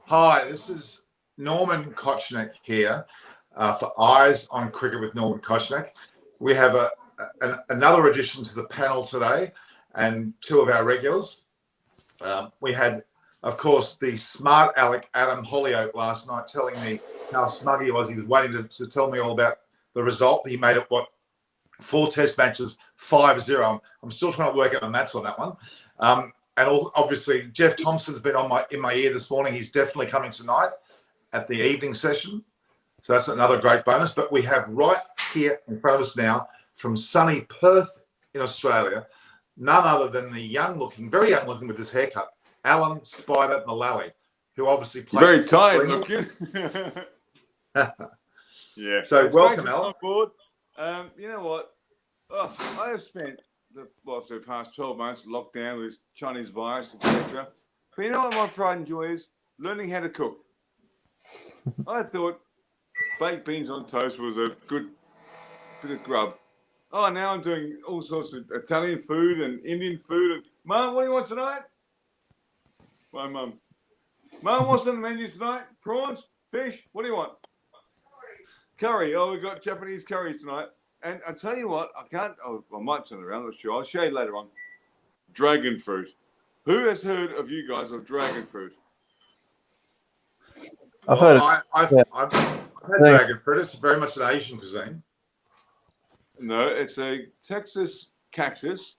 Hi, this is Norman Kochnick here for Eyes on Cricket with Norman Kochnick. We have another addition to the panel today and two of our regulars. We had, of course, the smart aleck Adam Hollyoak last night telling me how smug he was. He was waiting to tell me all about the result. He made it, 4 test matches, 5-0. I'm still trying to work out the maths on that one. And obviously, Jeff Thompson's been in my ear this morning. He's definitely coming tonight at the evening session. So that's another great bonus. But we have right here in front of us now from sunny Perth in Australia, none other than the very young looking with his haircut, Alan Spider Mullally, who obviously plays. Very tired looking. Yeah. So welcome, Alan. Board. You know what? I have spent the past 12 months locked down with this Chinese virus, etc. But you know what my pride and joy is? Learning how to cook. I thought baked beans on toast was a good bit of grub. Now I'm doing all sorts of Italian food and Indian food. Mum, what do you want tonight? My mum. Mum, what's on the menu tonight? Prawns? Fish? What do you want? Curry. Oh, we've got Japanese curry tonight. And I tell you what, I might turn around, I'm not sure. I'll show you later on. Dragon fruit. Who has heard of you guys of dragon fruit? I've heard dragon fruit. It's very much an Asian cuisine. No, it's a Texas cactus,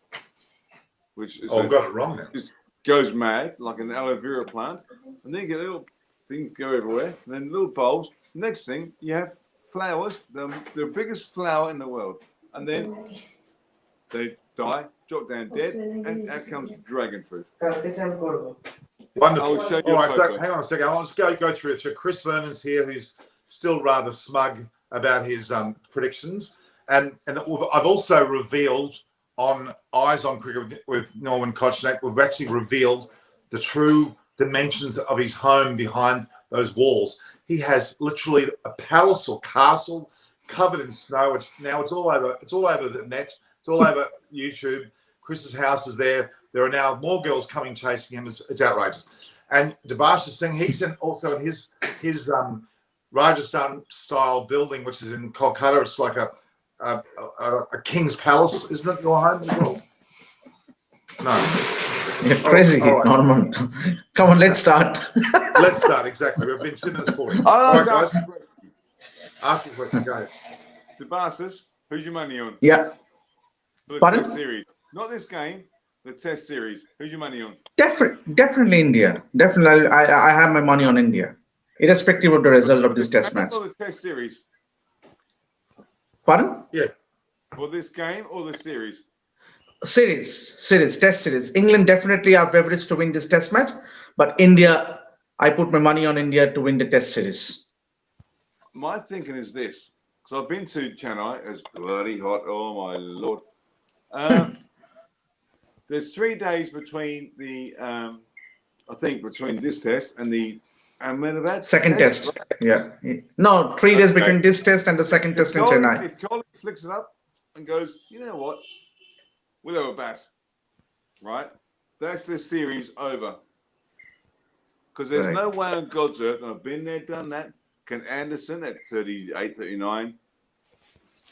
which is I've got it wrong now. It goes mad like an aloe vera plant. And then you get little things go everywhere. And then little bowls. Next thing, you have flowers, the biggest flower in the world, and then they die, drop down dead, and out comes dragon fruit. Wonderful. I'll show you. All right, so hang on a second. I'll just go through it. So Chris Vernon's here, who's still rather smug about his predictions, and I've also revealed on Eyes on Cricket with Norman Kochnick, we've actually revealed the true dimensions of his home behind those walls. He has literally a palace or castle covered in snow. It's all over. It's all over the net. It's all over YouTube. Chris's house is there. There are now more girls coming chasing him. It's outrageous. And INDvsENG, he's also in his Rajasthan style building, which is in Kolkata. It's like a king's palace, isn't it? Your home as well? No. You're crazy, right. Norman. Come on, let's start. Let's start, exactly. We've been 2 minutes 40. All right, guys. Ask a question. Go ahead. INDvsENG, who's your money on? Yeah. For the Pardon? test series. Not this game, the test series. Who's your money on? Definitely India. Definitely, I have my money on India, irrespective of the result of this test match. For the test series. Pardon? Yeah. For this game or the series? Test series. England definitely are favorites to win this test match, but India, I put my money on India to win the test series. My thinking is this. So I've been to Chennai. It's bloody hot. Oh, my Lord. There's 3 days between between this test and the Ahmedabad second test. Yeah. No, 3 days between this test and the second test in Chennai. If Colin flicks it up and goes, you know what? We'll have a bat, right? That's the series over. Because there's no way on God's earth, and I've been there, done that. Can Anderson at 38, 39,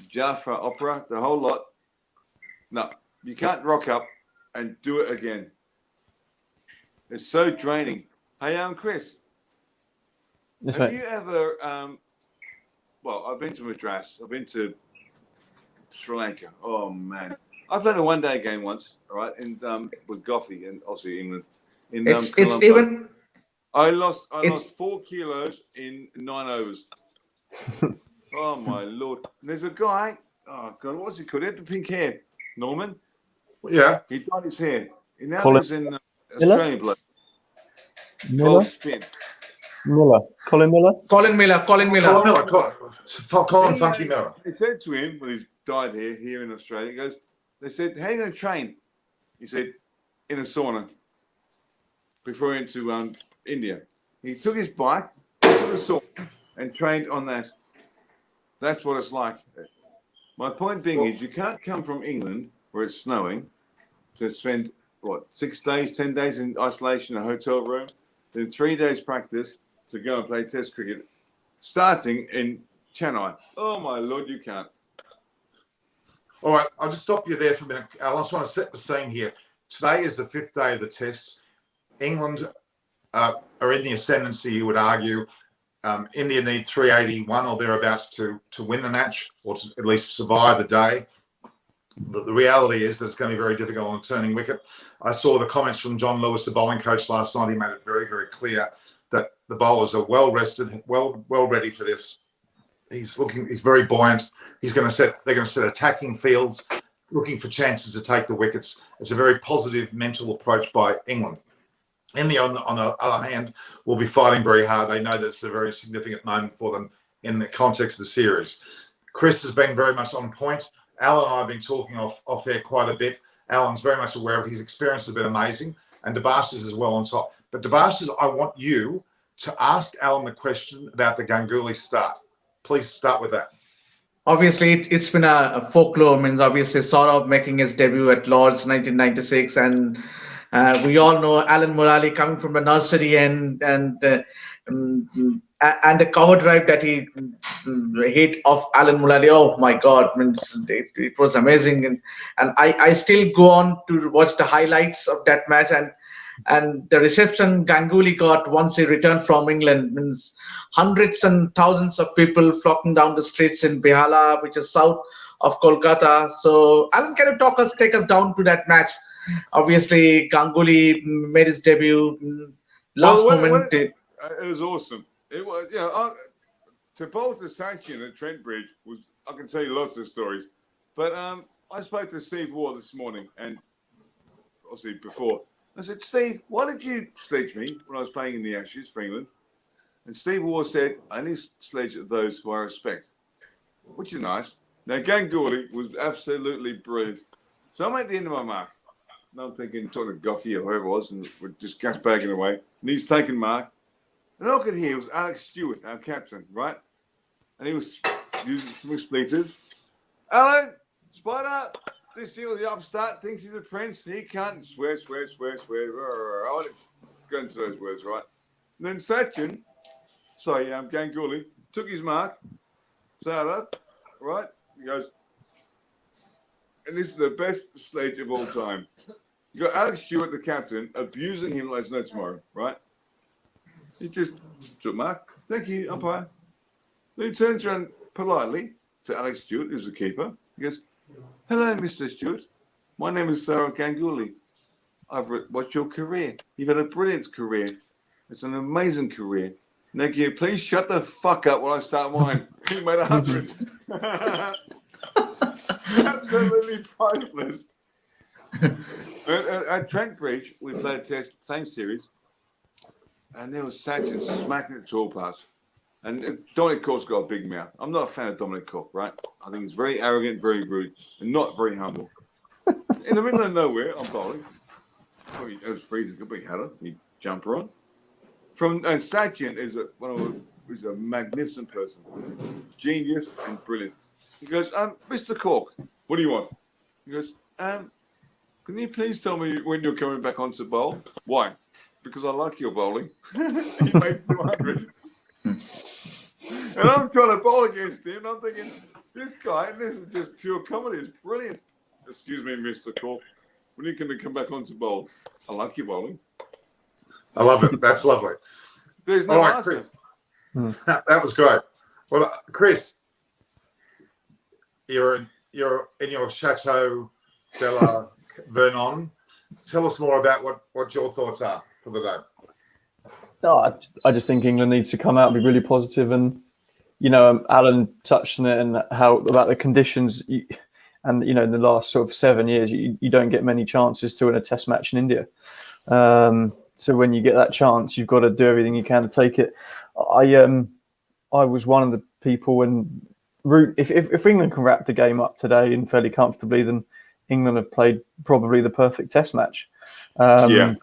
Jaffa Opera, the whole lot. No, you can't rock up and do it again. It's so draining. Hey, Chris, have you ever, I've been to Madras, I've been to Sri Lanka. Oh, man. I played a one-day game once, all right, with Goffey and obviously England. It's even. I lost 4 kilos in 9 overs. Oh my Lord! There's a guy. Oh God, what's he called? He had the pink hair. Norman. Yeah. He dyed his hair. He now lives in Australian bloke. Miller. Spin. Miller. Colin Miller. Colin Miller. Colin Funky Miller. They said to him with his dyed hair here in Australia, he goes, they said, how are you going to train? He said, in a sauna. Before he went to India. He took his bike to the sauna and trained on that. That's what it's like. My point being is you can't come from England where it's snowing to spend, 6 days, 10 days in isolation in a hotel room, then 3 days practice, to go and play Test cricket, starting in Chennai. Oh my Lord, you can't. All right, I'll just stop you there for a minute. I just want to set the scene here. Today is the 5th day of the Tests. England are in the ascendancy, you would argue. India need 381 or thereabouts to win the match, or to at least survive the day. The reality is that it's going to be very difficult on a turning wicket. I saw the comments from John Lewis, the bowling coach, last night. He made it very, very clear that the bowlers are well rested, well ready for this. He's very buoyant. They're going to set attacking fields, looking for chances to take the wickets. It's a very positive mental approach by England. India, on the other hand, will be fighting very hard. They know that it's a very significant moment for them in the context of the series. Chris has been very much on point. Alan and I have been talking off air quite a bit. Alan's very much aware of his experience has been amazing, and Debashis is well on top. But Debashis, I want you to ask Alan the question about the Ganguly start. Please start with that. Obviously, it's been a folklore. Means obviously Saurabh making his debut at Lord's 1996, and we all know Alan Murali coming from the nursery and the cover drive that he hit of Alan Murali. Oh my God! Means it was amazing, and I still go on to watch the highlights of that match and the reception Ganguly got once he returned from England. Means hundreds and thousands of people flocking down the streets in Behala, which is south of Kolkata. So, Alan, can you take us down to that match? Obviously, Ganguly made his debut last moment. It was awesome. It was, to bowl to Sachin at Trent Bridge was. I can tell you lots of stories, but I spoke to Steve Waugh this morning, and obviously before. I said, Steve, why did you sledge me when I was playing in the Ashes for England? And Steve Waugh said, I only sledge those who I respect, which is nice. Now, Ganguly was absolutely brilliant. So I'm at the end of my mark. And I'm thinking, talking to Goffey or whoever it was, and we're just gas bagging away. And he's taking mark. And all I could hear was Alex Stewart, our captain, right? And he was using some expletives. Alan, Spider, this deal, the upstart thinks he's a prince. He can't swear. I want to go into those words, right? And then Sachin, Ganguly, took his mark, Saurabh, right? He goes, and this is the best sledge of all time. You got Alex Stewart, the captain, abusing him like no tomorrow, right? He just took mark. Thank you, umpire. Then he turns around politely to Alex Stewart, who's the keeper. He goes, hello, Mr. Stewart. My name is Saurabh Ganguly. I've watched your career. You've had a brilliant career. It's an amazing career. Now, can you please shut the fuck up while I start mine? He made 100. Absolutely priceless. At Trent Bridge, we played a test, same series, and there was Sachin smacking it to all parts. And Dominic Cork's got a big mouth. I'm not a fan of Dominic Cork, right? I think he's very arrogant, very rude, and not very humble. In the middle of nowhere, I'm bowling. It was freezing. Good big header. You jumper on. And Sachin is a magnificent person, genius and brilliant. He goes, Mr. Cork, what do you want? He goes, can you please tell me when you're coming back onto bowl? Why? Because I like your bowling. He made 200. And I'm trying to bowl against him. I'm thinking, this is just pure comedy. It's brilliant. Excuse me, Mr. Cork. When are you going to come back onto bowl? I like your bowling. I love it. That's lovely. There's no All right, answer. Chris. That was great. Well, Chris, you're in your Chateau de la Vernon. Tell us more about what your thoughts are for the day. No, I just think England needs to come out and be really positive. And, Alan touched on it and how about the conditions. And, in the last sort of 7 years, you don't get many chances to win a test match in India. So when you get that chance, you've got to do everything you can to take it. I was one of the people when if England can wrap the game up today and fairly comfortably, then England have played probably the perfect test match. I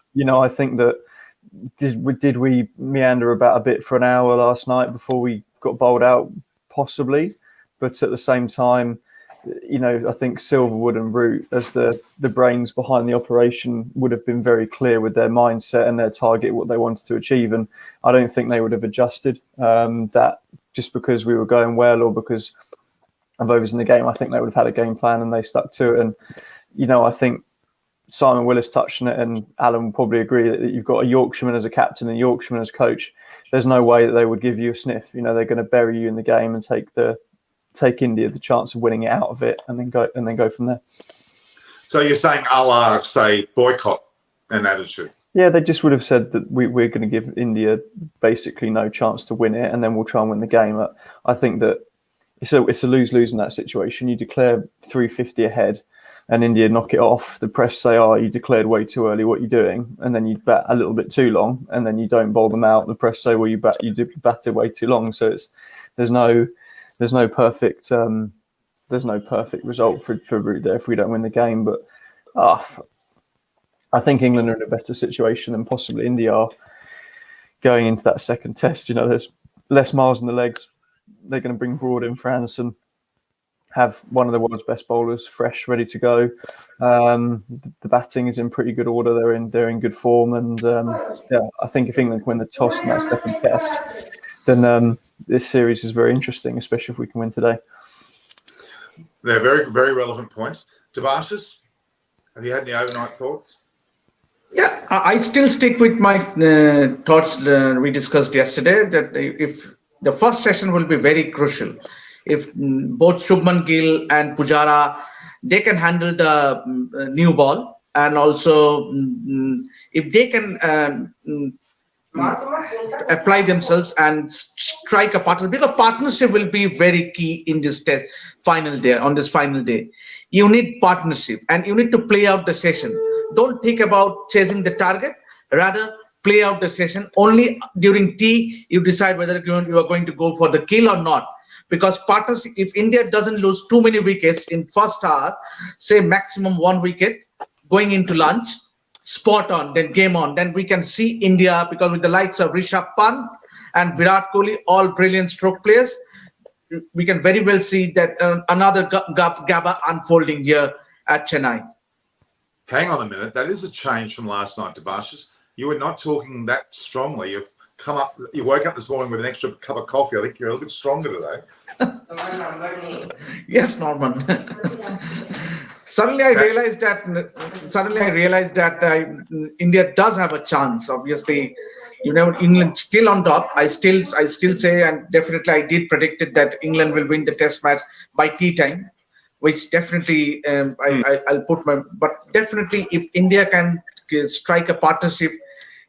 think that did we meander about a bit for an hour last night before we got bowled out? Possibly. But at the same time, I think Silverwood and Root, as the brains behind the operation, would have been very clear with their mindset and their target, what they wanted to achieve. And I don't think they would have adjusted that just because we were going well or because of overs in the game. I think they would have had a game plan and they stuck to it. And, I think Simon Willis touched on it, and Alan will probably agree that you've got a Yorkshireman as a captain and a Yorkshireman as coach. There's no way that they would give you a sniff. They're going to bury you in the game and take India the chance of winning it out of it, and then go from there. So you're saying Allah say boycott an attitude? Yeah, they just would have said that we're going to give India basically no chance to win it, and then we'll try and win the game. I think that it's a lose-lose in that situation. You declare 350 ahead, and India knock it off. The press say, "Oh, you declared way too early. What are you doing?" And then you bat a little bit too long, and then you don't bowl them out. The press say, "Well, you batted way too long." So there's no perfect result for Root there if we don't win the game. But I think England are in a better situation than possibly India are going into that second test. There's less miles in the legs. They're going to bring Broad in for Anderson, have one of the world's best bowlers fresh, ready to go. The batting is in pretty good order. They're in good form, and I think if England win the toss in that second test, then this series is very interesting, especially if we can win today. They're very, very relevant points. Debashis, have you had any overnight thoughts? Yeah, I still stick with my thoughts we discussed yesterday, that if the first session will be very crucial. If both Shubman Gill and Pujara, they can handle the new ball, and also if they can apply themselves and strike a partnership, because partnership will be very key in this final day. You need partnership, and you need to play out the session. Don't think about chasing the target, rather play out the session. Only during tea you decide whether you are going to go for the kill or not. Because partnership, if India doesn't lose too many wickets in first hour, say maximum 1 wicket going into lunch, spot on, then game on, then we can see India, because with the likes of Rishabh Pant and Virat Kohli, all brilliant stroke players, we can very well see that another Gabba unfolding here at Chennai. Hang on a minute. That is a change from last night, Debashis. You were not talking that strongly. You woke up this morning with an extra cup of coffee. I think you're a little bit stronger today. Yes, Norman. Suddenly I realized that India does have a chance. Obviously, England still on top. I still say, and definitely I did predict it, that England will win the test match by tea time, which definitely I'll put but definitely if India can strike a partnership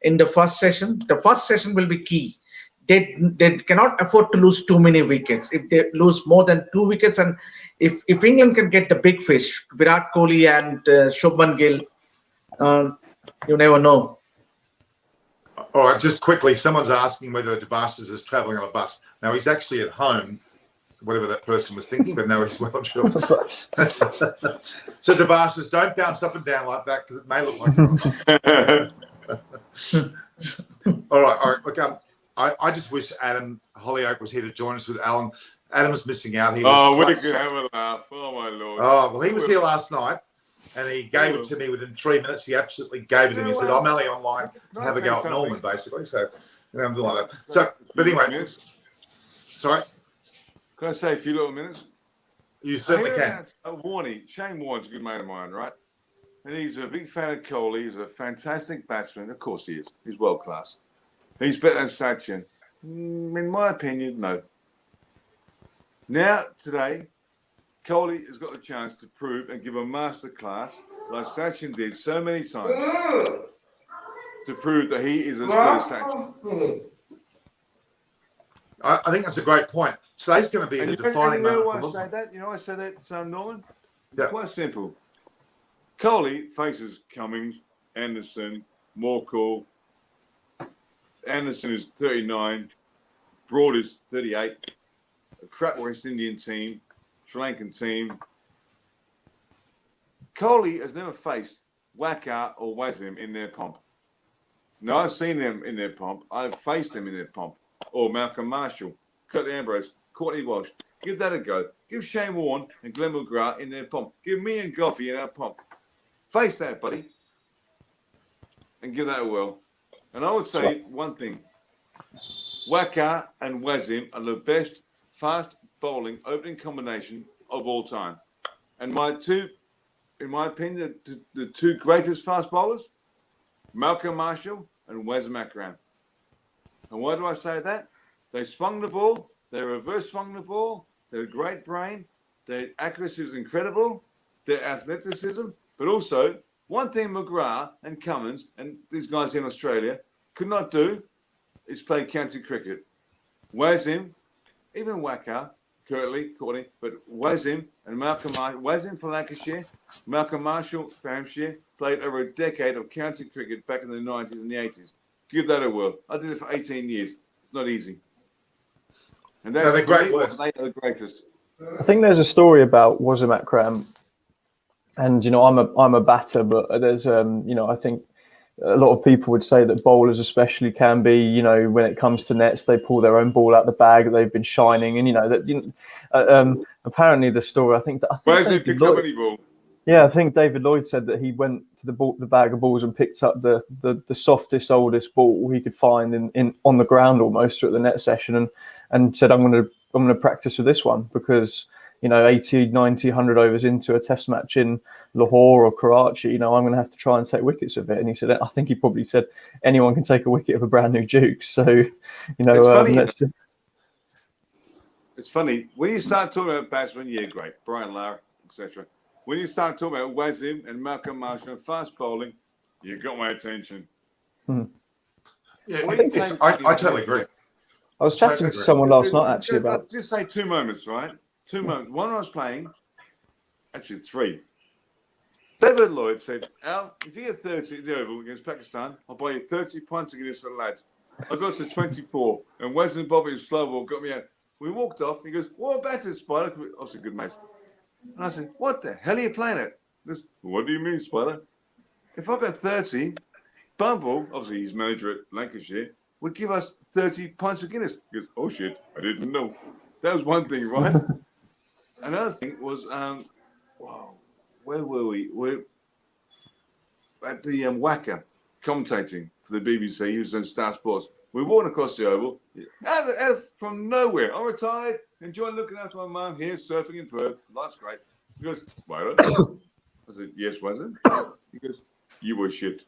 in the first session will be key. They cannot afford to lose too many wickets. If they lose more than 2 wickets, and if England can get the big fish, Virat Kohli and Shubman Gill, you never know. All right, just quickly, someone's asking whether Debashis is travelling on a bus. Now, he's actually at home, whatever that person was thinking, but no, he's well sure. So, Debashis, don't bounce up and down like that, because it may look like All right. Look, I just wish Adam Hollyoak was here to join us with Alan. Adam's missing out. We could have a laugh. Oh, my Lord. Oh, well, he was here last night, and he gave it to me within 3 minutes. He absolutely gave it to me. He said, I'm only online to have a go at Norman, basically. So, I'm doing like that. So, but anyway. Sorry? Can I say a few little minutes? You certainly can. Shane Warne's a good mate of mine, right? And he's a big fan of Kohli. He's a fantastic batsman. Of course he is. He's world class. He's better than Sachin. In my opinion, no. Now, today, Kohli has got a chance to prove and give a masterclass, like Sachin did so many times, to prove that he is as good as Sachin. I think that's a great point. Today's going to be the defining moment. Why I say that? I say that, Norman? Yeah. Quite simple. Kohli faces Cummins, Anderson, Morkel. Anderson is 39. Broad is 38. A crap West Indian team, Sri Lankan team. Kohli has never faced Wacker or Wasim in their pomp. No, I've seen them in their pomp. I've faced them in their pomp. Or Malcolm Marshall, Curtly Ambrose, Courtney Walsh. Give that a go. Give Shane Warne and Glenn McGrath in their pomp. Give me and Goffey in our pomp. Face that, buddy, and give that a whirl. And I would say one thing. Waka and Wazim are the best fast bowling opening combination of all time. And in my opinion, the two greatest fast bowlers, Malcolm Marshall and Wazim Akram. And why do I say that? They swung the ball, they reverse swung the ball, they're a great brain, their accuracy is incredible, their athleticism, but also one thing McGrath and Cummins and these guys in Australia could not do is play county cricket. Wazim, even Waka, Courtney, but Wazim and Malcolm Marshall, Wazim for Lancashire, Malcolm Marshall for Hampshire, played over a decade of county cricket back in the 90s and the 80s. Give that a whirl. I did it for 18 years. It's not easy. And that's they're great words. They are the greatest. I think there's a story about Wazim Akram, and I'm a batter, but there's I think a lot of people would say that bowlers especially can be, when it comes to nets, they pull their own ball out the bag. They've been shining, and apparently the story. I think Wazim picked up any ball. Yeah, I think David Lloyd said that he went to the bag of balls and picked up the softest, oldest ball he could find in on the ground almost at the net session, and said, I'm going to practice with this one because 80, 90, 100 overs into a test match in Lahore or Karachi, I'm going to have to try and take wickets with it. And he said, I think he probably said anyone can take a wicket of a brand new Duke. So, it's funny when you start talking about batsmen. Yeah, great, Brian Lara, etc. When you start talking about Wazim and Malcolm Marshall and fast bowling, you got my attention. Yeah, I totally agree. I was chatting to someone last night actually about. Just say 2 moments, right? 2 moments. One I was playing, actually 3. David Lloyd said, Al, if you get 30 at the Oval against Pakistan, I'll buy you 30 pints against the lads. I got to 24, and Wesley Bobby's slow ball got me out. We walked off, and he goes, what about it, Spider? I was a good mate. And I said, what the hell are you playing at? He goes, what do you mean, Spider? If I got 30, Bumble, obviously he's manager at Lancashire, would give us 30 pints of Guinness. He goes, oh shit, I didn't know. That was one thing, right? Another thing was, where were we? We're at the WACA, commentating for the BBC. He was on Star Sports. We walked across the Oval, out from nowhere. I'm retired, enjoying looking after my mum here, surfing in Perth. Life's great. He goes, Spider? I said, yes, was it? He goes, you were shit.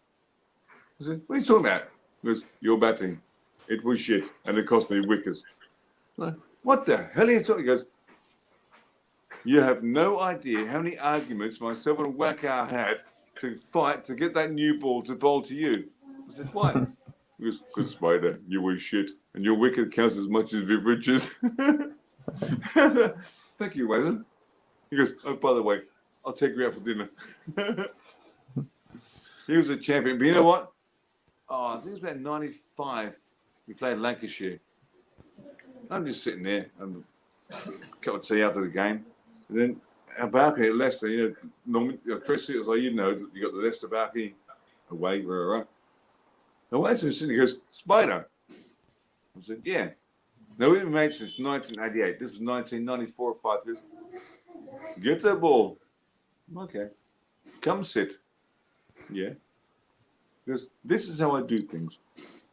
I said, what are you talking about? He goes, your batting. It was shit, and it cost me wickets. Like, what the hell are you talking? He goes, you have no idea how many arguments myself and Waka had to fight to get that new ball to bowl to you. I said, why? He goes, because Spider, you were shit, and your wicket counts as much as Viv Thank you, Wazin. He goes, oh, by the way, I'll take you out for dinner. He was a champion. But you know what? I think it was about 95. We played Lancashire. I'm just sitting there, and a cup of tea after the game. And then our balcony at Leicester, normally, Chris, it was like, you got the Leicester balcony away, right? And Leicester was sitting there, he goes, Spider. I said, yeah. No, we've been mates since 1988. This was 1994 or 5 years. Get that ball. Okay. Come sit. Yeah. Because this is how I do things.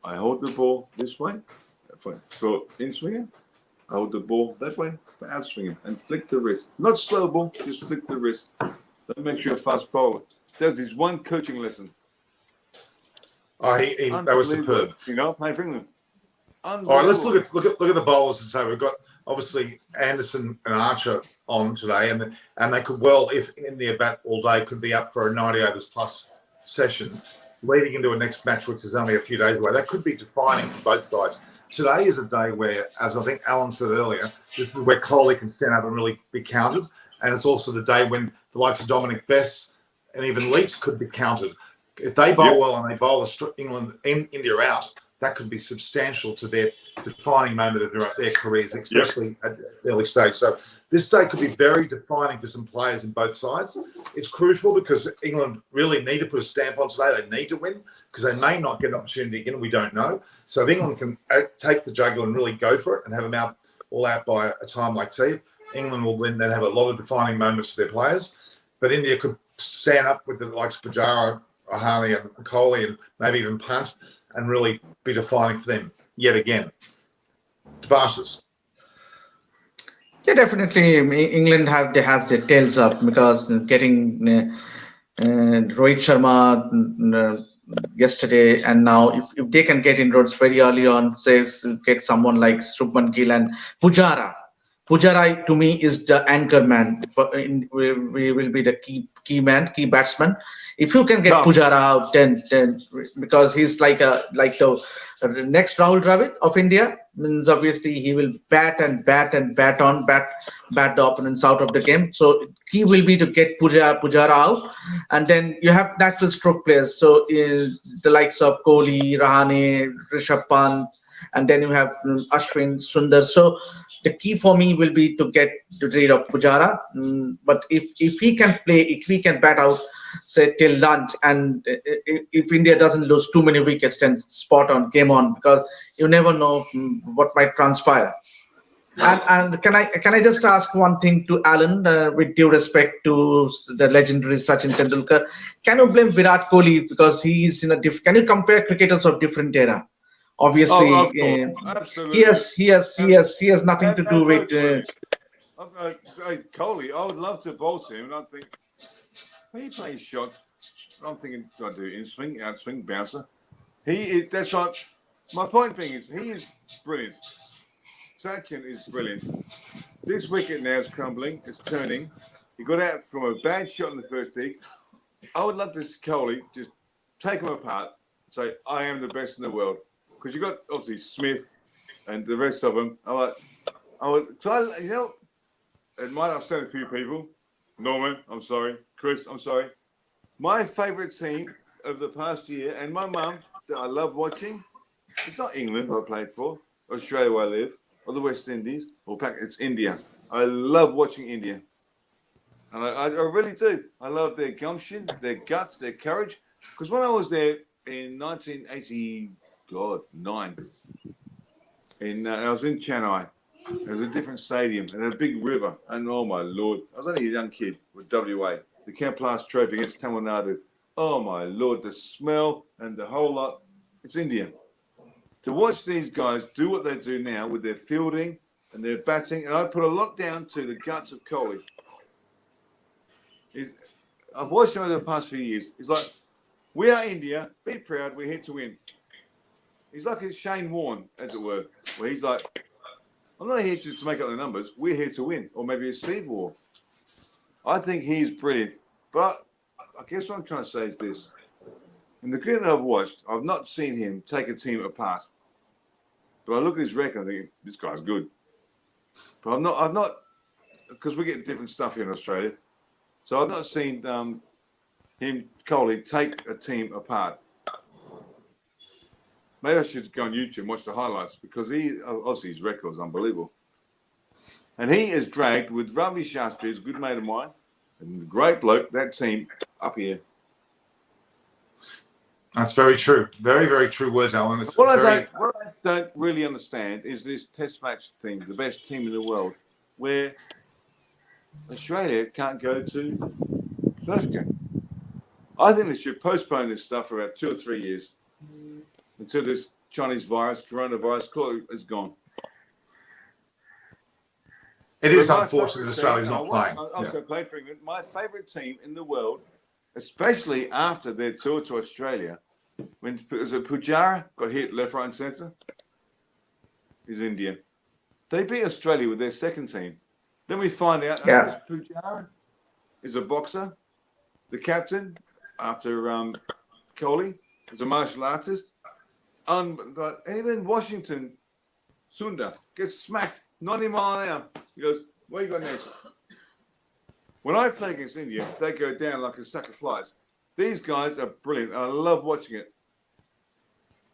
I hold the ball this way. So in swinger, I hold the ball that way for out swinger and flick the wrist. Not slow ball, just flick the wrist. That makes you a fast bowler. That is one coaching lesson. Oh, that was superb. Playing for England. All right, let's look at the bowlers and say we've got obviously Anderson and Archer on today, and they could well, if in their bat all day, could be up for a 90 overs plus session, leading into a next match which is only a few days away. That could be defining for both sides. Today is a day where, as I think Alan said earlier, this is where Kohli can stand up and really be counted, and it's also the day when the likes of Dominic Bess and even Leach could be counted. If they bowl well and they bowl England and India out, that could be substantial to their defining moment of their careers, especially at the early stage. So this day could be very defining for some players in both sides. It's crucial because England really need to put a stamp on today. They need to win because they may not get an opportunity again. We don't know. So if England can take the jugular and really go for it and have them out all out by a time like tea. England will then have a lot of defining moments for their players, but India could stand up with the likes of Pujara, Rahane and Kohli and maybe even Pant and really be defining for them yet again. Debashes. Yeah, definitely. England has their tails up because getting Rohit Sharma yesterday, and now if they can get inroads very early on, say get someone like Shubman Gill and Pujara. Pujara to me is the anchor man. We will be the key batsman. If you can get Tough. Pujara out, then because he's like the next Rahul Dravid of India, means obviously he will bat the opponents out of the game. So he will be to get Pujara out, and then you have natural stroke players. So the likes of Kohli, Rahane, Rishabh Pant, and then you have Ashwin, Sundar. So the key for me will be to get rid of Pujara. But if he can play, if he can bat out, say till lunch, and if India doesn't lose too many wickets, then spot on, game on, because you never know what might transpire. And can I just ask one thing to Alan, with due respect to the legendary Sachin Tendulkar? Can you blame Virat Kohli because he is in a can you compare cricketers of different era? Obviously, Oh, of course. Absolutely. he has nothing to do with. Kohli, I would love to bowl to him, and I think when he plays shots, I'm thinking, do I do in swing, out swing, bouncer? That's right. My point being is, he is brilliant. Sachin is brilliant. This wicket now is crumbling. It's turning. He got out from a bad shot in the first tee. I would love to see Kohli just take him apart, say, I am the best in the world. Because you got obviously Smith and the rest of them. It might upset a few people. Norman, I'm sorry. Chris, I'm sorry. My favourite team of the past year, and my mum that I love watching, it's not England I played for, Australia where I live, or the West Indies, it's India. I love watching India. And I really do. I love their gumption, their guts, their courage. Because when I was there in 1989, I was in Chennai. It was a different stadium and a big river. And oh my Lord, I was only a young kid with WA. The Camp Last Trophy against Tamil Nadu. Oh my Lord, the smell and the whole lot. It's India. To watch these guys do what they do now with their fielding and their batting, and I put a lot down to the guts of Kohli. I've watched him over the past few years. He's like, we are India, be proud, we're here to win. He's like a Shane Warne, as it were, where he's like, I'm not here just to make up the numbers, we're here to win. Or maybe a Steve Waugh. I think he's brilliant. But I guess what I'm trying to say is this. In the cricket I've watched, I've not seen him take a team apart. But I look at his record and think, this guy's good. But I've not, because we get different stuff here in Australia. So I've not seen Kohli, take a team apart. Maybe I should go on YouTube and watch the highlights because obviously his record is unbelievable. And he is dragged with Ravi Shastri, who's a good mate of mine, and the great bloke, that team up here. That's very true. Very, very true words, Alan. What I don't really understand is this test match thing, the best team in the world, where Australia can't go to South Africa. I think they should postpone this stuff for about 2 or 3 years until this Chinese coronavirus is gone. It is unfortunate that Australia's not playing. I also played for England. My favourite team in the world, especially after their tour to Australia, when Pujara got hit left, right, and centre, is India. They beat Australia with their second team. Then we find out Pujara is a boxer, the captain after Kohli is a martial artist. And even Washington, Sundar gets smacked 90 miles an hour. He goes, what you got next? When I play against India, they go down like a sack of flies. These guys are brilliant. I love watching it.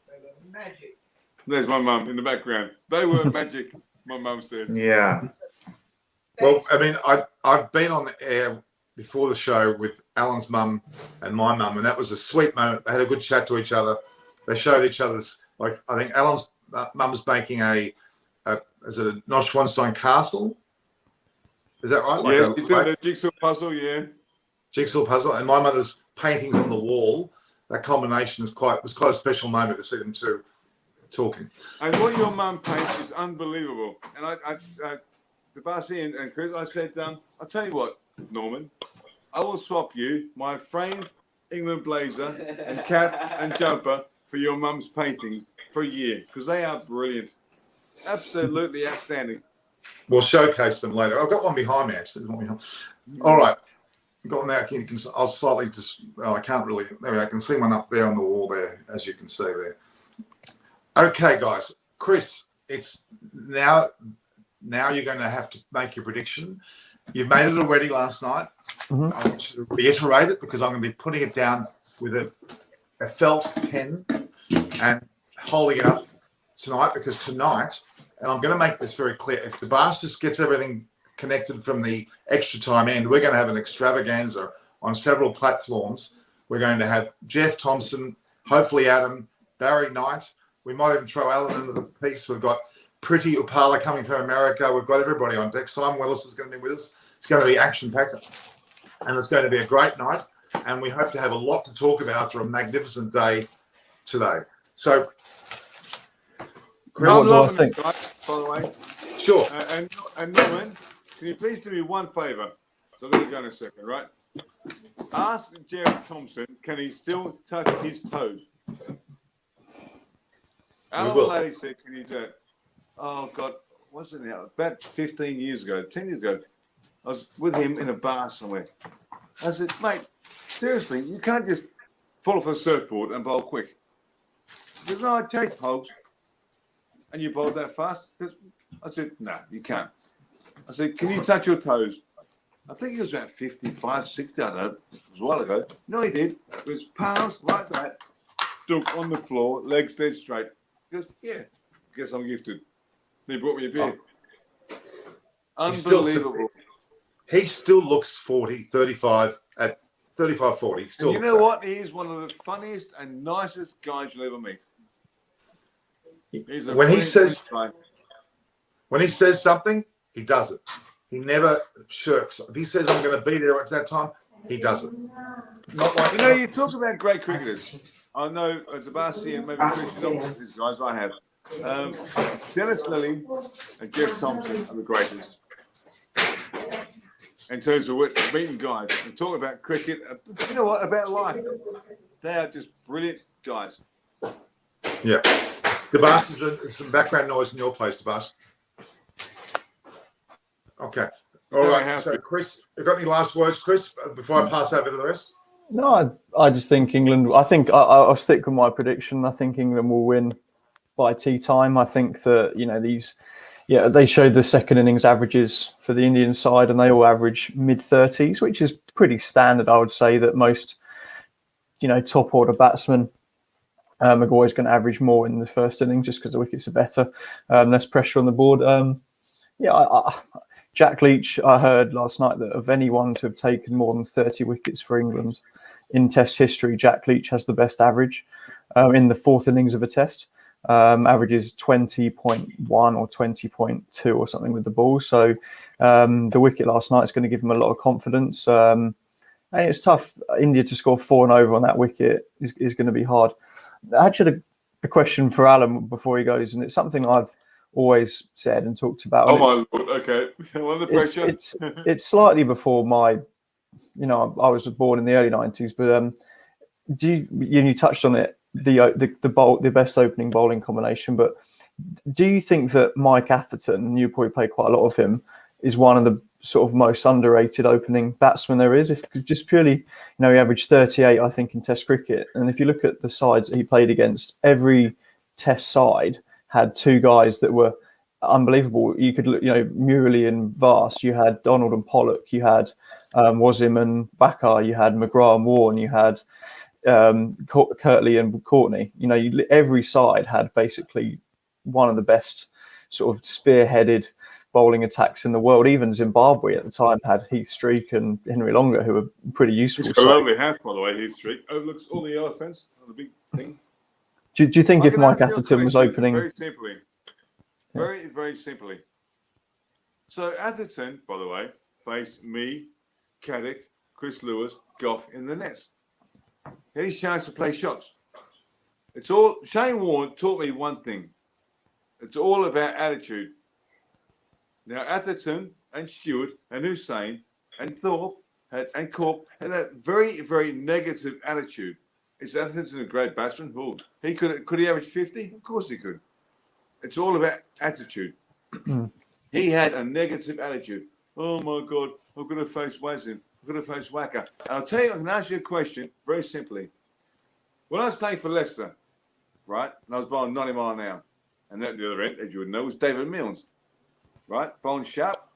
They were magic. There's my mum in the background. They were magic, my mum said. Yeah. Well, I mean, I've been on the air before the show with Alan's mum and my mum, and that was a sweet moment. They had a good chat to each other. They showed each other's, like, I think Alan's mum's making a is it a Neuschwanstein Castle? Is that right? Yes, you do the jigsaw puzzle, yeah. Jigsaw puzzle, and my mother's paintings on the wall. That combination was quite a special moment to see them two talking. And what your mum paints is unbelievable. And to Barcy and Chris, I said, I'll tell you what, Norman, I will swap you my framed England blazer and cap and jumper for your mum's paintings for a year, because they are brilliant. Absolutely outstanding. We'll showcase them later. I've got one behind me, actually. All right. Got one there. I'll slightly just, I can't really, there we go. I can see one up there on the wall there, as you can see there. Okay, guys. Chris, it's now you're going to have to make your prediction. You've made it already last night. Mm-hmm. I want you to reiterate it, because I'm going to be putting it down with a felt pen and holding it up tonight, because tonight, and I'm going to make this very clear, if the Bastards gets everything connected from the extra time end, we're going to have an extravaganza on several platforms. We're going to have Jeff Thompson, hopefully Adam, Barry Knight. We might even throw Alan into the piece. We've got Pretty Upala coming from America. We've got everybody on deck. Simon Willis is going to be with us. It's going to be action-packed, and it's going to be a great night. And we hope to have a lot to talk about after a magnificent day today. So, I'm loving it, guys, by the way. Sure. And Norman, can you please do me one favour? So let me go in a second, right? Ask Jeff Thompson, can he still touch his toes? Alan Mulally said, can you do it? Oh, God, what's it now? About 15 years ago, 10 years ago, I was with him in a bar somewhere. I said, mate, seriously, you can't just fall off a surfboard and bowl quick. He goes, no, I chase holes. And you bowled that fast? I said, no, you can't. I said, can you touch your toes? I think he was about 55, 60, I don't know. It was a while ago. No, he did. It was palms like that, dunk on the floor, legs dead straight. He goes, yeah, guess I'm gifted. He brought me a beer. Unbelievable. He still looks 40, 35, at 35, 40. Still, and you know what? He is one of the funniest and nicest guys you'll ever meet. When he says something, he does it. He never shirks. If he says, I'm going to be there at that time, he does it. Not like, you talk about great cricketers. I know Zabasi and maybe Christian, these guys I have. Dennis Lilly and Jeff Thompson are the greatest. In terms of meeting guys and talking about cricket, you know what, about life. They are just brilliant guys. Yeah. Debas, there's some background noise in your place, Debas. Okay. All right. So, Chris, you got any last words, Chris, before I pass over to the rest? No, I just think England. I think I'll stick with my prediction. I think England will win by tea time. I think that they showed the second innings averages for the Indian side, and they all average mid-30s, which is pretty standard. I would say that most, top order batsmen are always going to average more in the first innings just because the wickets are better, less pressure on the board. Jack Leach, I heard last night that of anyone to have taken more than 30 wickets for England in Test history, Jack Leach has the best average in the fourth innings of a Test. Averages 20.1 or 20.2 or something with the ball. So the wicket last night is going to give him a lot of confidence. And it's tough. India to score 4 and over on that wicket is going to be hard. I actually had a question for Alan before he goes, and it's something I've always said and talked about. Oh my Lord, okay. Under pressure. It's slightly before my, I was born in the early 90s, but you touched on it, the best opening bowling combination, but do you think that Mike Atherton, and you probably play quite a lot of him, is one of the sort of most underrated opening batsmen there is? If just purely, he averaged 38, I think, in Test cricket, and if you look at the sides that he played against, every Test side had 2 guys that were unbelievable. You could look, Murali and Vast, you had Donald and Pollock, you had Wasim and Bakar, you had McGrath and Warren, you had Kirtley and Courtney. Every side had basically one of the best sort of spearheaded bowling attacks in the world. Even Zimbabwe at the time had Heath Streak and Henry Longer, who were pretty useful. It's a lovely house, by the way, Heath Streak. Overlooks all the elephants on the big thing. Do you think if Mike Atherton was opening... Very simply. Very, very simply. So Atherton, by the way, faced me, Caddick, Chris Lewis, Goff in the nets. He had his chance to play shots. It's all Shane Warne taught me one thing. It's all about attitude. Now Atherton and Stewart and Hussein and Thorpe and Corp had that very, very negative attitude. Is Atherton a great batsman? Oh, could he average 50? Of course he could. It's all about attitude. He had a negative attitude. Oh my God, I'm going to face Wazin. I'm going to face Wacker. And I'll tell you, I can ask you a question very simply. When I was playing for Leicester, right, and I was bowling 90 mile an hour, and at the other end, as you would know, was David Milnes, right, bowling sharp.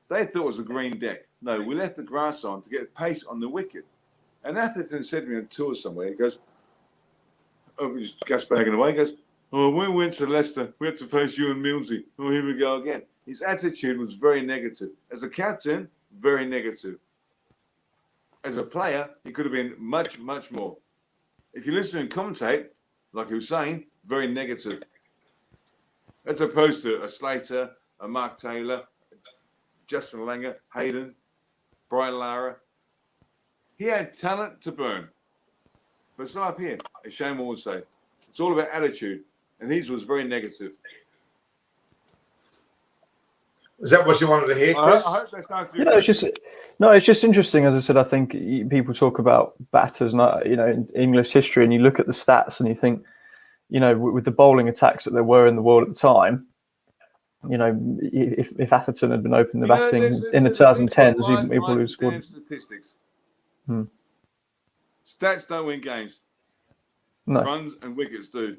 They thought it was a green deck. No, we left the grass on to get pace on the wicket. And Atherton said to me on tour somewhere, he goes, oh, just gasbagging away, he goes, oh, when we went to Leicester, we had to face you and Millsy. Oh, here we go again. His attitude was very negative. As a captain, very negative. As a player, he could have been much, much more. If you listen to him commentate, like he was saying, very negative. As opposed to a Slater, a Mark Taylor, Justin Langer, Hayden, Brian Lara. He had talent to burn. But it's not up here, as Shane Moore would say. It's all about attitude. And his was very negative. Is that what you wanted to hear, Chris? I hope that's not too it's just interesting. As I said, I think people talk about batters, in English history, and you look at the stats and you think, with the bowling attacks that there were in the world at the time, if Atherton had been opening the batting in the 2010s, he probably would have scored. Statistics. Stats don't win games. No. Runs and wickets do.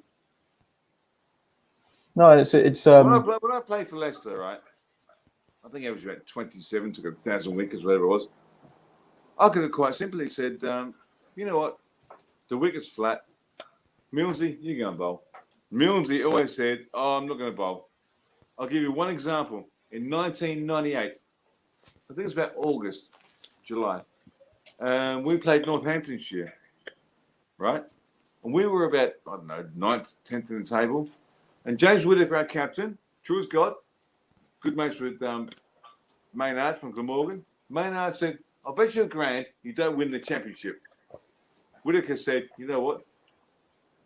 No, it's when I played for Leicester, right? I think I was about 27, took 1,000 wickets, whatever it was. I could have quite simply said, you know what? The wicket's flat. Millsy, you go and bowl. Millsy always said, oh, I'm not going to bowl. I'll give you one example. In 1998, I think it was about August, July, we played Northamptonshire, right? And we were about, 9th, 10th in the table. And James Whittaker, our captain, true as God, good mates with Maynard from Glamorgan. Maynard said, I'll bet you $1,000 you don't win the championship. Whittaker said, you know what?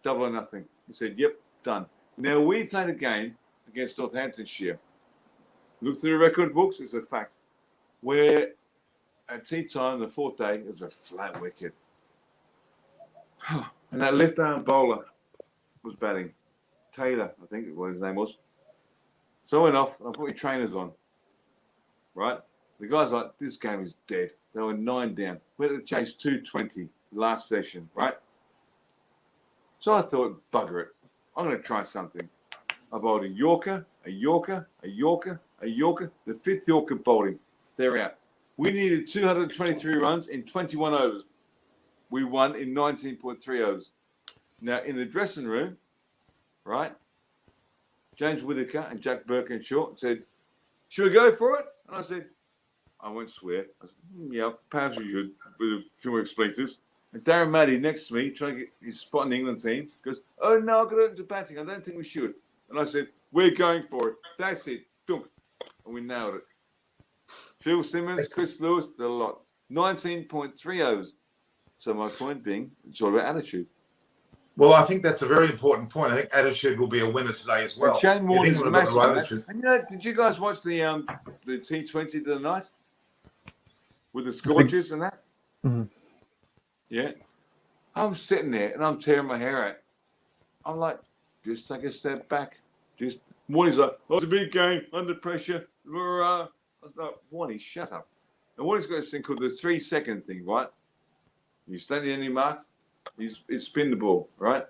Double or nothing. He said, yep, done. Now, we played a game against Northamptonshire. Look through the record books, it's a fact. Where at tea time, the 4th day, it was a flat wicket. And that left-arm bowler was batting. Taylor, I think what his name was. So I went off and I put my trainers on. Right? The guy's like, this game is dead. They were 9 down. We had to chase 220 last session, right? So I thought, bugger it. I'm going to try something. I bowled a Yorker, a Yorker, a Yorker, a Yorker. The 5th Yorker bowled him. They're out. We needed 223 runs in 21 overs. We won in 19.3 overs. Now, in the dressing room, right, James Whittaker and Jack Birkinshaw said, should we go for it? And I said, I won't swear. I said, yeah, perhaps we should, with a few more expletives. And Darren Maddy next to me, trying to get his spot in the England team, goes, oh, no, I've got to into batting. I don't think we should. And I said, we're going for it. That's it. Dunk. And we nailed it. Phil Simmons, Chris Lewis, did a lot. 19.3 overs. So my point being, it's all about attitude. Well, I think that's a very important point. I think attitude will be a winner today as well. And Shane Warne is massive. Attitude. And did you guys watch the T20 the other night with the Scorchers and that? Mm-hmm. Yeah. I'm sitting there and I'm tearing my hair out. I'm like, just take a step back. Just Warnie's like, oh, it's a big game under pressure. I was like, Warnie, shut up. And Warnie's got this thing called the 3-second thing, right? You stand in any mark. You spin the ball, right?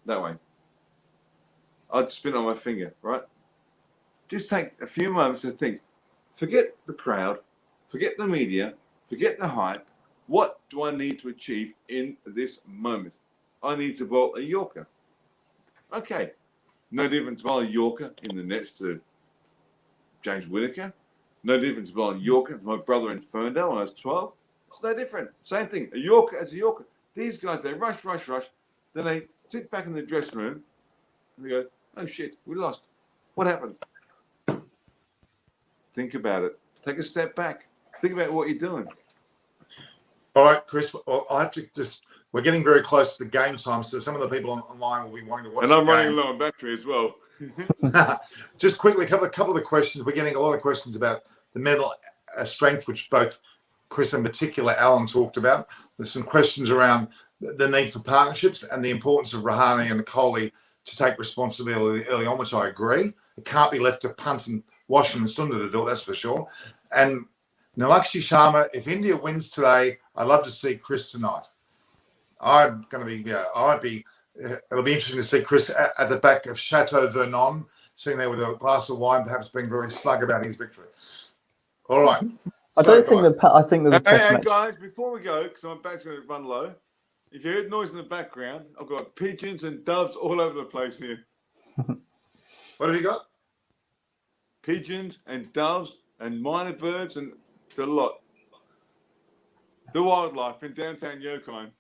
That way. I'd spin on my finger, right? Just take a few moments to think. Forget the crowd. Forget the media. Forget the hype. What do I need to achieve in this moment? I need to bowl a Yorker. Okay. No difference to bowl a Yorker in the nets to James Whittaker. No difference to bowl a Yorker to my brother in Ferndale when I was 12. It's no different. Same thing. A Yorker as a Yorker. These guys, they rush. Then they sit back in the dressing room and they go, oh shit, we lost. What happened? Think about it. Take a step back. Think about what you're doing. All right, Chris. Well, I have to just. We're getting very close to the game time, so some of the people online will be wanting to watch. And I'm the running game. low on battery as well. Just quickly, a couple of the questions. We're getting a lot of questions about the mental strength, which both Chris and particular Alan talked about. There's some questions around the need for partnerships and the importance of Rahane and Kohli to take responsibility early on, which I agree. It can't be left to Punt and Washington and Sundar to do it, that's for sure. And Nalakshi Sharma, if India wins today, I'd love to see Chris tonight. I'm going to be, it'll be interesting to see Chris at the back of Chateau Vernon, sitting there with a glass of wine, perhaps being very smug about his victory. All right. I think the test And match. guys, before we go, because I'm about to run low, if you heard noise in the background, I've got pigeons and doves all over the place here. What have you got? Pigeons and doves and minor birds and the lot. The wildlife in downtown Yokine.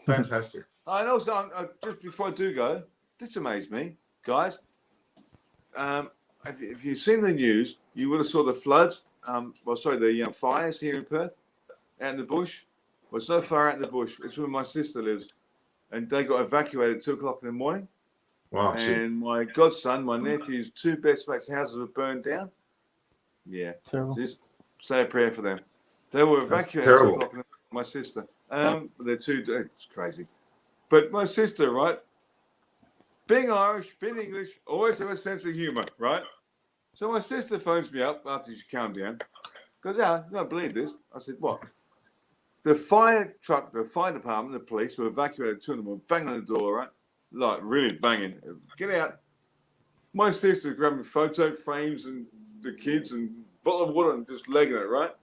Fantastic. And also, just before I do go, this amazed me, guys. If you've seen the news, you would have saw the floods. The fires here in Perth, out in the bush. Well, it's not far out in the bush. It's where my sister lives, and they got evacuated at 2:00 in the morning. Wow. And my godson, my nephew's two best mates' houses were burned down. Yeah, Terrible. just say a prayer for them. They were evacuated at 2:00 in the morning. My sister. They're two. It's crazy. But my sister, right? Being Irish, being English, always have a sense of humour, right? So my sister phones me up after she calmed down. Goes, yeah, I don't believe this. I said, what? The fire truck, the fire department, the police were evacuated. Two of them were banging on the door, right? Like really banging. Get out. My sister grabbing photo frames and the kids and bottle of water and just legging it, right?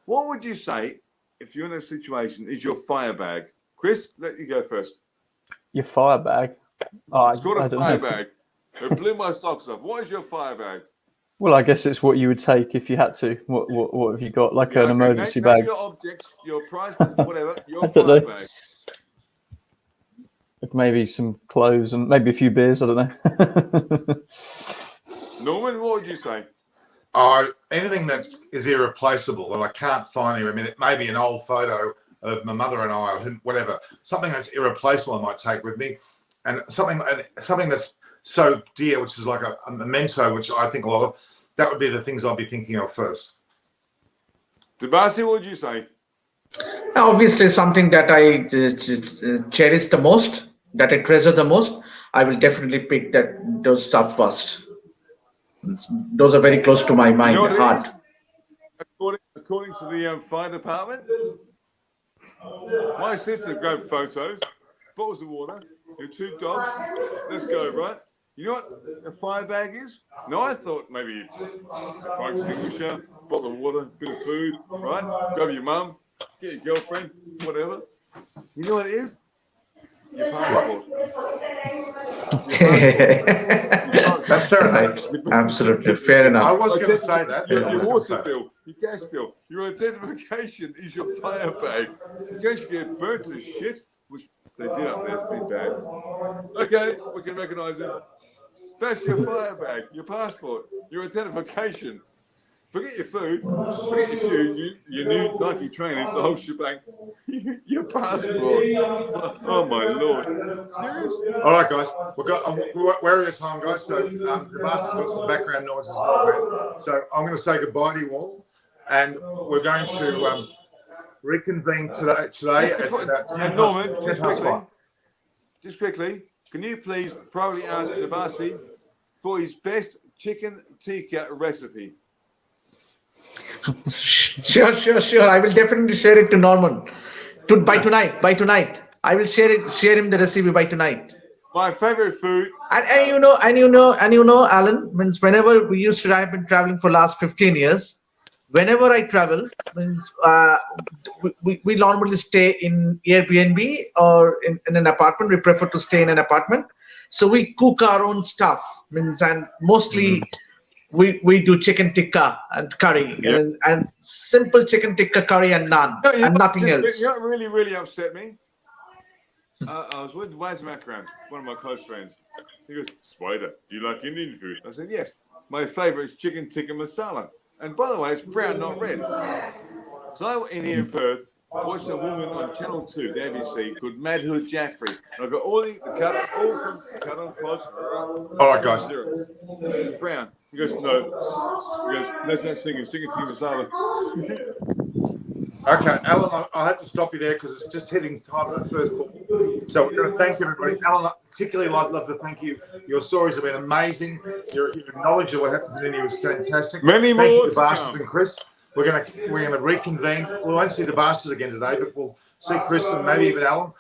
What would you say if you're in a situation is your fire bag? Chris, let you go first. Your fire bag. Oh, It's called I a don't fire know. bag. It blew my socks off. What is your fire bag? Well, I guess it's what you would take if you had to. What have you got? Like an emergency name bag? your objects, your prize, whatever, your I don't fire know. bag. Maybe some clothes and maybe a few beers. I don't know. Norman, what would you say? Anything that is irreplaceable that I can't find here. I mean, it may be an old photo of my mother and I, or whatever. Something that's irreplaceable I might take with me, and something that's so dear, which is like a memento, which I think a lot of. That would be the things I'll be thinking of first. Debasi, what would you say? Obviously, something that I cherish the most, that I treasure the most, I will definitely pick those stuff first. Those are very close to my mind, You know what it heart. is? According to the fire department, my sister grabbed photos, bottles of water, your two dogs. Let's go, right? You know what a fire bag is? No, I thought maybe a fire extinguisher, bottle of water, bit of food, right? Grab your mum, get your girlfriend, whatever. You know what it is? Your passport. That's fair enough. Absolutely, fair I enough. was going to say that. Your I was gonna water say that. bill, your gas bill, your identification is your fire bag. In case you get burnt to shit, which they did up there, it's been bad. Okay, we can recognise it. That's your fire bag, your passport, your identification. Forget your food, forget your shoes, your new Nike trainers, the whole shebang. Your passport. Oh my lord! Serious? All right, guys. We're out of time, guys. So the master's got some background noise as well, man. So I'm going to say goodbye to you all, and we're going to reconvene today at about 10 Norman, past 5. just quickly, can you please probably ask Debasi for his best chicken tikka recipe? Sure. I will definitely share it to Norman. By tonight. I will share him the recipe by tonight. My favorite food. And you know, Alan, means whenever I've been traveling for last 15 years. Whenever I travel, means we normally stay in Airbnb or in an apartment. We prefer to stay in an apartment, so we cook our own stuff. Means and mostly we do chicken tikka and curry and simple chicken tikka curry and naan and nothing else. You know what really upset me? I was with Waz Makram, one of my close friends, He goes, Spider, do you like Indian food? I said, yes. My favourite is chicken tikka masala. And by the way, it's brown, not red. So in here in Perth, I watched a woman on Channel 2, the ABC, called Madhur Jaffrey. And I got all cut from cut on pods. All right, guys. This is brown. He goes, no. He goes, no such thing as chicken tikka masala. Okay, Alan, I have to stop you there because it's just hitting time for the first ball. So we're going to thank everybody. Alan, particularly I'd love to thank you. Your stories have been amazing. Your knowledge of what happens in India is fantastic. Many thank more you, to Bastards come. and Chris. We're going to reconvene. We won't see the Bastards again today, but we'll see Chris and maybe even Alan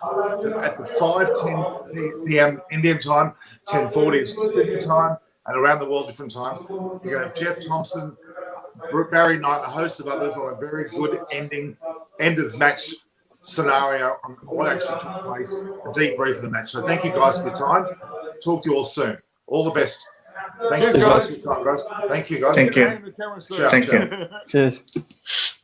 at the 5:10 p.m. Indian time, 10:40 is Sydney time, and around the world different times. You're going to have Jeff Thompson, Barry Knight, a host of others on a very good end of match scenario on what actually took place, a debrief of the match. So thank you guys for your time. Talk to you all soon. All the best. Thanks Cheers, guys guys. for your time, guys. Thank you, guys. Thank you. Hang the camera, sir. Ciao, Thank ciao. you. Cheers.